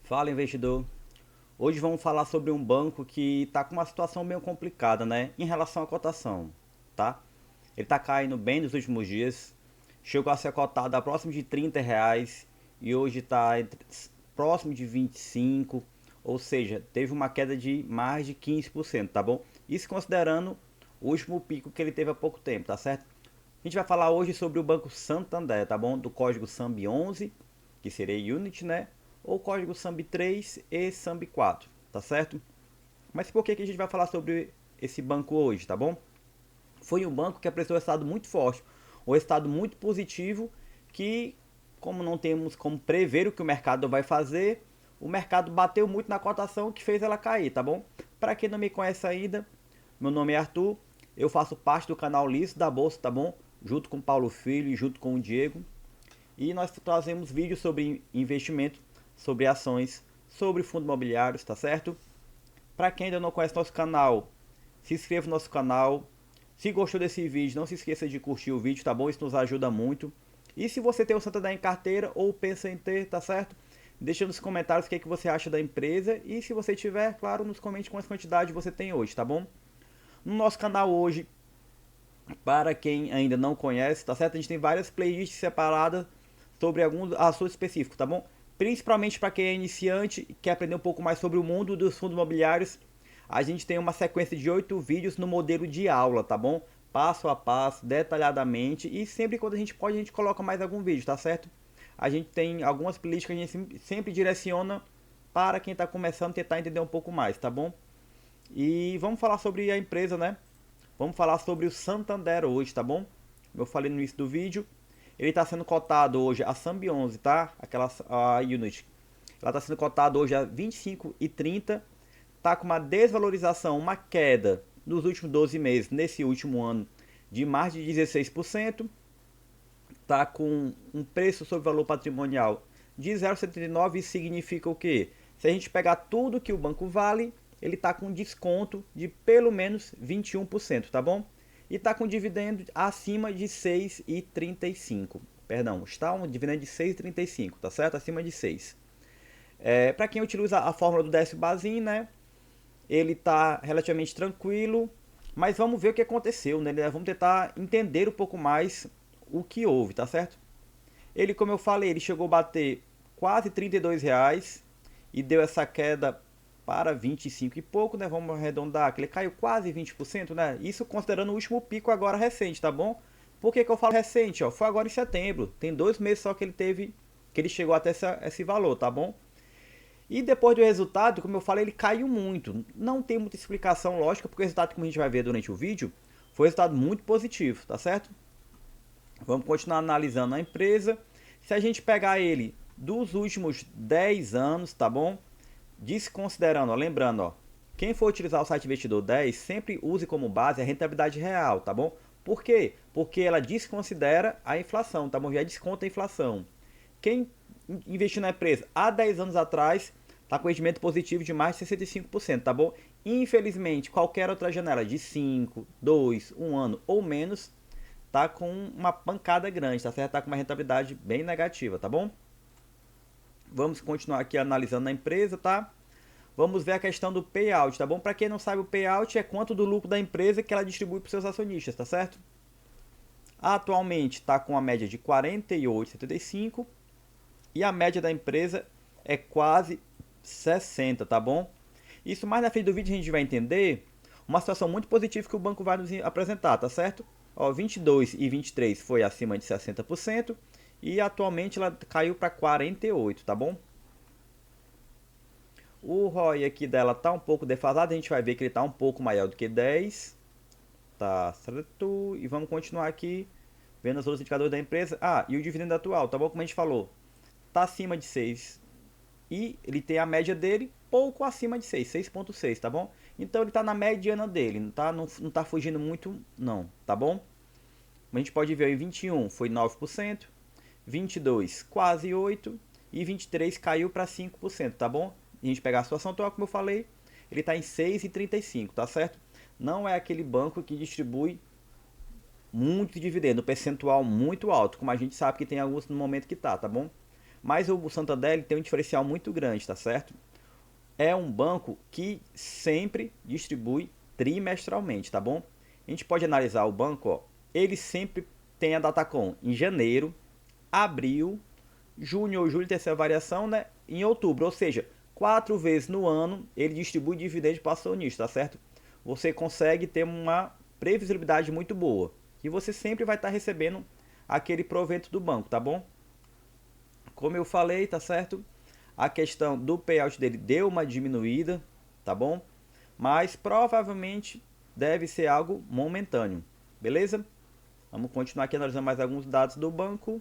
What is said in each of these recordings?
Fala, investidor. Hoje vamos falar sobre um banco que está com uma situação meio complicada, né? Em relação à cotação, tá? Ele está caindo bem nos últimos dias. Chegou a ser cotado a próximo de R$ 30 e hoje está próximo de 25, ou seja, teve uma queda de mais de 15%, tá bom? Isso considerando o último pico que ele teve há pouco tempo, tá certo? A gente vai falar hoje sobre o Banco Santander, tá bom? Do código SAMB11, que seria Unit, né? Ou código SAMB3 e SAMB4, tá certo? Mas por que a gente vai falar sobre esse banco hoje, tá bom? Foi um banco que apresentou um resultado muito forte, um resultado muito positivo que, como não temos como prever o que o mercado vai fazer, o mercado bateu muito na cotação que fez ela cair, tá bom? Para quem não me conhece ainda, meu nome é Arthur, eu faço parte do canal Listo da Bolsa, tá bom? Junto com o Paulo Filho e junto com o Diego. E nós trazemos vídeos sobre investimento, sobre ações, sobre fundos imobiliários, tá certo? Para quem ainda não conhece nosso canal, se inscreva no nosso canal. Se gostou desse vídeo, não se esqueça de curtir o vídeo, tá bom? Isso nos ajuda muito. E se você tem o Santander em carteira ou pensa em ter, tá certo? Deixa nos comentários o que, é que você acha da empresa. E se você tiver, claro, nos comente quantas quantidade você tem hoje, tá bom? No nosso canal hoje, para quem ainda não conhece, tá certo? A gente tem várias playlists separadas sobre algum assunto específico, tá bom? Principalmente para quem é iniciante e quer aprender um pouco mais sobre o mundo dos fundos imobiliários, a gente tem uma sequência de 8 vídeos no modelo de aula, tá bom? Passo a passo, detalhadamente, e sempre quando a gente pode, a gente coloca mais algum vídeo, tá certo? A gente tem algumas playlists que a gente sempre direciona para quem está começando a tentar entender um pouco mais, tá bom? E vamos falar sobre a empresa, né? Vamos falar sobre o Santander hoje, tá bom? Como eu falei no início do vídeo, ele está sendo cotado hoje a SAMB11, tá? Aquela a Unity. Ela está sendo cotada hoje a 25,30. Tá com uma desvalorização, uma queda nos últimos 12 meses, nesse último ano, de mais de 16%. Tá com um preço sobre valor patrimonial de 0,79. Isso significa o quê? Se a gente pegar tudo que o banco vale, ele está com desconto de pelo menos 21%, tá bom? E está com dividendo acima de 6,35. Perdão, está um dividendo de 6,35, tá certo? Acima de 6. Para quem utiliza a fórmula do décimo Bazin, né? Ele está relativamente tranquilo, mas vamos ver o que aconteceu, né? Vamos tentar entender um pouco mais o que houve, tá certo? Ele, como eu falei, ele chegou a bater quase R$ 32 e deu essa queda para 25 e pouco, né? Vamos arredondar, que ele caiu quase 20%, né? Isso considerando o último pico agora recente, tá bom? Por que, que eu falo recente? Ó? Foi agora em setembro. Tem 2 meses só que ele teve, que ele chegou até esse valor, tá bom? E depois do resultado, como eu falei, ele caiu muito. Não tem muita explicação lógica, porque o resultado, como a gente vai ver durante o vídeo, foi um resultado muito positivo, tá certo? Vamos continuar analisando a empresa. Se a gente pegar ele dos últimos 10 anos, tá bom? Desconsiderando, ó, lembrando, ó, quem for utilizar o site Investidor 10, sempre use como base a rentabilidade real, tá bom? Por quê? Porque ela desconsidera a inflação, tá bom? Já desconta a inflação. Quem investiu na empresa há 10 anos atrás está com rendimento positivo de mais de 65%, tá bom? Infelizmente, qualquer outra janela de 5, 2, 1 ano ou menos tá com uma pancada grande, tá certo? Tá com uma rentabilidade bem negativa, tá bom? Vamos continuar aqui analisando a empresa, tá? Vamos ver a questão do payout, tá bom? Para quem não sabe, o payout é quanto do lucro da empresa que ela distribui para os seus acionistas, tá certo? Atualmente está com a média de 48,75 e a média da empresa é quase 60, tá bom? Isso mais na frente do vídeo a gente vai entender uma situação muito positiva que o banco vai nos apresentar, tá certo? Ó, 22 e 23 foi acima de 60% e atualmente ela caiu para 48, tá bom? O ROI aqui dela tá um pouco defasado, a gente vai ver que ele tá um pouco maior do que 10, tá certo? E vamos continuar aqui vendo os outros indicadores da empresa. Ah, e o dividendo atual, tá bom? Como a gente falou, tá acima de 6 e ele tem a média dele pouco acima de 6, 6,6, tá bom? Então ele tá na mediana dele, não tá fugindo muito não, tá bom? A gente pode ver em 21 foi 9%, 22 quase 8% e 23 caiu para 5%, tá bom? E a gente pegar a situação atual, como eu falei, ele está em 6,35, tá certo? Não é aquele banco que distribui muito dividendo, percentual muito alto, como a gente sabe que tem alguns no momento que tá bom? Mas o Santander ele tem um diferencial muito grande, tá certo? É um banco que sempre distribui trimestralmente, tá bom? A gente pode analisar o banco, ó, ele sempre tem a Datacom em janeiro, abril, junho ou julho, terceira variação, né? Em outubro, ou seja, 4 vezes no ano ele distribui dividendos para acionista, tá certo? Você consegue ter uma previsibilidade muito boa e você sempre vai estar recebendo aquele provento do banco, tá bom? Como eu falei, tá certo? A questão do payout dele deu uma diminuída, tá bom? Mas provavelmente deve ser algo momentâneo, beleza? Vamos continuar aqui analisando mais alguns dados do banco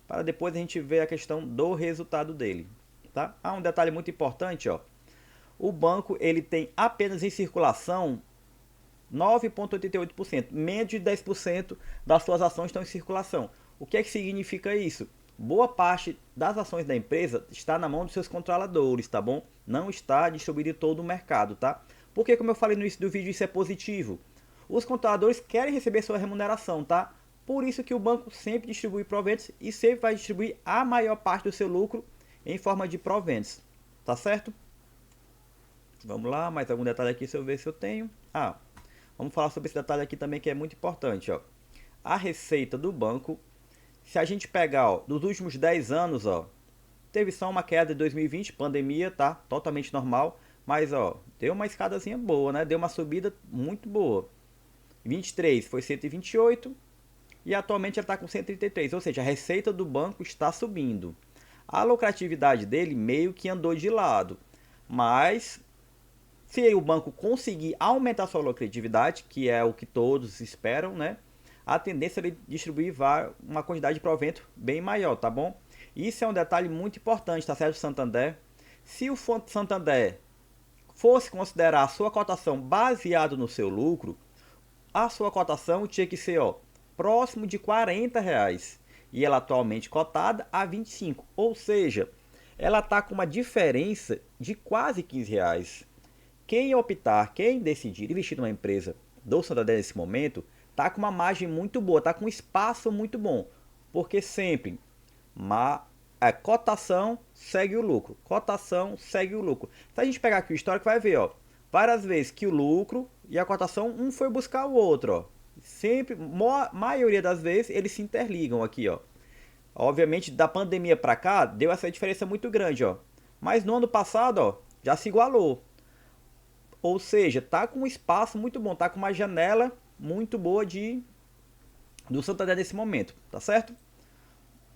para depois a gente ver a questão do resultado dele, tá? Ah, um detalhe muito importante, ó. O banco ele tem apenas em circulação 9,88%, menos de 10% das suas ações estão em circulação. O que é que significa isso? Boa parte das ações da empresa está na mão dos seus controladores, tá bom? Não está distribuído em todo o mercado, tá? Porque, como eu falei no início do vídeo, isso é positivo. Os controladores querem receber sua remuneração, tá? Por isso que o banco sempre distribui proventos e sempre vai distribuir a maior parte do seu lucro em forma de proventos, tá certo? Vamos lá, mais algum detalhe aqui, se eu ver se eu tenho. Ah, vamos falar sobre esse detalhe aqui também que é muito importante, ó. A receita do banco, se a gente pegar, ó, dos últimos 10 anos, ó, teve só uma queda em 2020, pandemia, tá? Totalmente normal, mas ó, deu uma escadazinha boa, né? Deu uma subida muito boa. 23 foi 128 e atualmente ela está com 133, ou seja, a receita do banco está subindo. A lucratividade dele meio que andou de lado, mas se o banco conseguir aumentar sua lucratividade, que é o que todos esperam, né? A tendência é ele distribuir uma quantidade de provento bem maior, tá bom? Isso é um detalhe muito importante, tá certo, Santander? Se o Fundo Santander fosse considerar a sua cotação baseado no seu lucro, a sua cotação tinha que ser, ó, próximo de R$ 40. E ela atualmente cotada a 25. Ou seja, ela está com uma diferença de quase R$ 15. Quem optar, quem decidir investir numa empresa do Santander nesse momento, tá com uma margem muito boa, tá com um espaço muito bom, porque sempre a cotação segue o lucro, cotação segue o lucro. Se a gente pegar aqui o histórico, vai ver, ó, várias vezes que o lucro e a cotação um foi buscar o outro, ó. Sempre, maioria das vezes eles se interligam aqui, ó. Obviamente da pandemia para cá deu essa diferença muito grande, ó. Mas no ano passado, ó, já se igualou. Ou seja, tá com um espaço muito bom, tá com uma janela muito boa do Santander nesse momento, tá certo?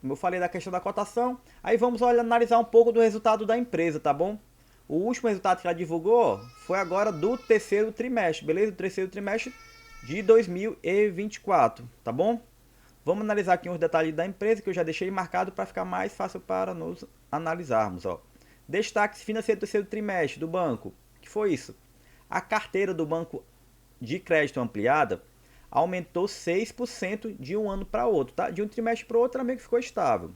Como eu falei da questão da cotação, aí vamos analisar um pouco do resultado da empresa, tá bom? O último resultado que ela divulgou foi agora do terceiro trimestre, beleza? Do terceiro trimestre de 2024, tá bom? Vamos analisar aqui uns detalhes da empresa que eu já deixei marcado para ficar mais fácil para nos analisarmos, ó. Destaques financeiros do terceiro trimestre do banco. O que foi isso? A carteira do banco de crédito ampliada aumentou 6% de um ano para outro, tá? De um trimestre para o outro, meio que ficou estável.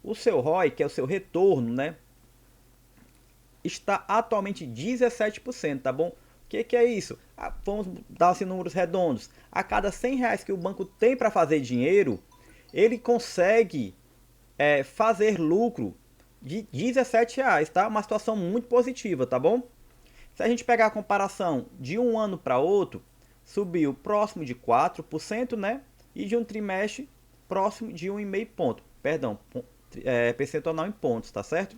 O seu ROI, que é o seu retorno, né? Está atualmente 17%, tá bom? O que é isso? Vamos dar assim, números redondos. A cada R$ 100 que o banco tem para fazer dinheiro, ele consegue fazer lucro de R$ 17, tá? Uma situação muito positiva, tá bom? Se a gente pegar a comparação de um ano para outro, subiu próximo de 4%, né? E de um trimestre próximo de 1,5 ponto. Perdão, percentual em pontos, tá certo?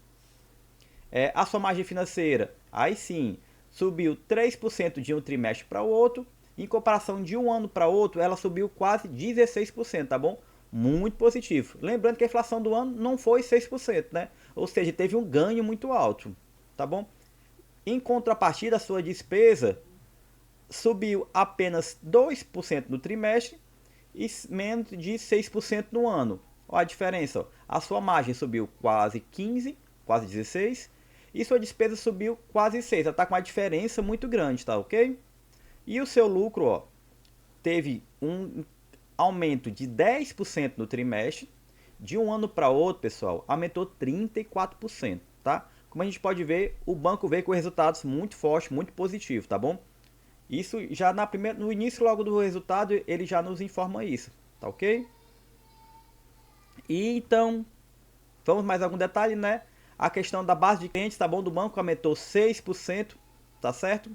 A sua margem financeira, aí sim, subiu 3% de um trimestre para o outro. Em comparação de um ano para outro, ela subiu quase 16%, tá bom? Muito positivo. Lembrando que a inflação do ano não foi 6%, né? Ou seja, teve um ganho muito alto, tá bom? Em contrapartida, a sua despesa subiu apenas 2% no trimestre e menos de 6% no ano. Olha a diferença, ó. A sua margem subiu quase 15, quase 16, e sua despesa subiu quase 6. Ela está com uma diferença muito grande, tá ok? E o seu lucro, ó, teve um aumento de 10% no trimestre. De um ano para outro, pessoal, aumentou 34%, tá? Como a gente pode ver, o banco veio com resultados muito fortes, muito positivos, tá bom? Isso já no início logo do resultado, ele já nos informa isso, tá ok? E então, Vamos mais algum detalhe, né? A questão da base de clientes, tá bom? Do banco aumentou 6%, tá certo?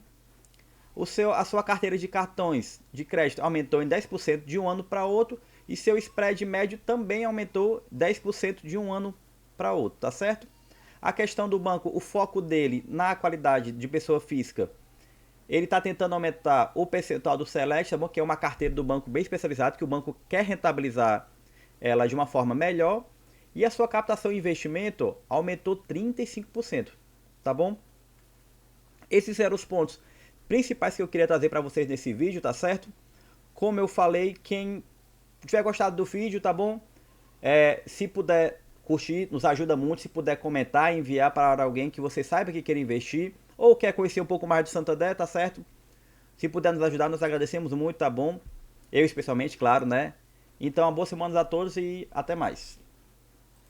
A sua carteira de cartões de crédito aumentou em 10% de um ano para outro e seu spread médio também aumentou 10% de um ano para outro, tá certo? A questão do banco, o foco dele na qualidade de pessoa física, ele está tentando aumentar o percentual do Select, tá bom? Que é uma carteira do banco bem especializada, que o banco quer rentabilizar ela de uma forma melhor. E a sua captação e investimento aumentou 35%, tá bom? Esses eram os pontos principais que eu queria trazer para vocês nesse vídeo, tá certo? Como eu falei, quem tiver gostado do vídeo, tá bom? Se puder curtir, nos ajuda muito. Se puder comentar, enviar para alguém que você saiba que quer investir ou quer conhecer um pouco mais do Santander, tá certo? Se puder nos ajudar, nos agradecemos muito, tá bom? Eu especialmente, claro, né? Então, uma boa semana a todos e até mais.